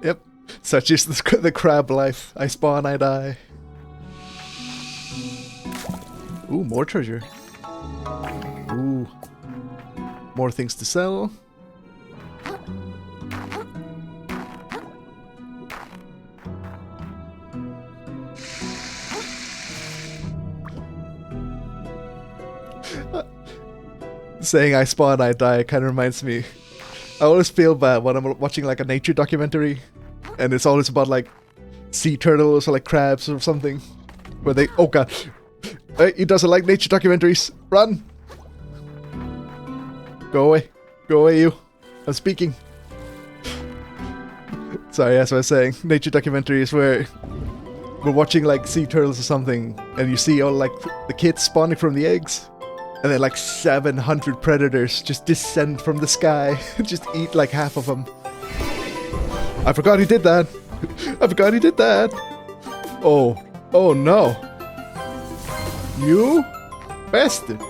Yep. Such is the crab life. I spawn, I die. Ooh, more treasure. Ooh. More things to sell. Saying I spawn, I die kind of reminds me. I always feel bad when I'm watching like a nature documentary, and it's always about like sea turtles or like crabs or something, where they, oh god, hey, he doesn't like nature documentaries. Run! Go away, you. I'm speaking. Sorry, as I was saying, nature documentaries where we're watching like sea turtles or something, and you see all like the kids spawning from the eggs. And then like 700 predators just descend from the sky and just eat like half of them. I forgot he did that. I forgot he did that. Oh no. You bastard.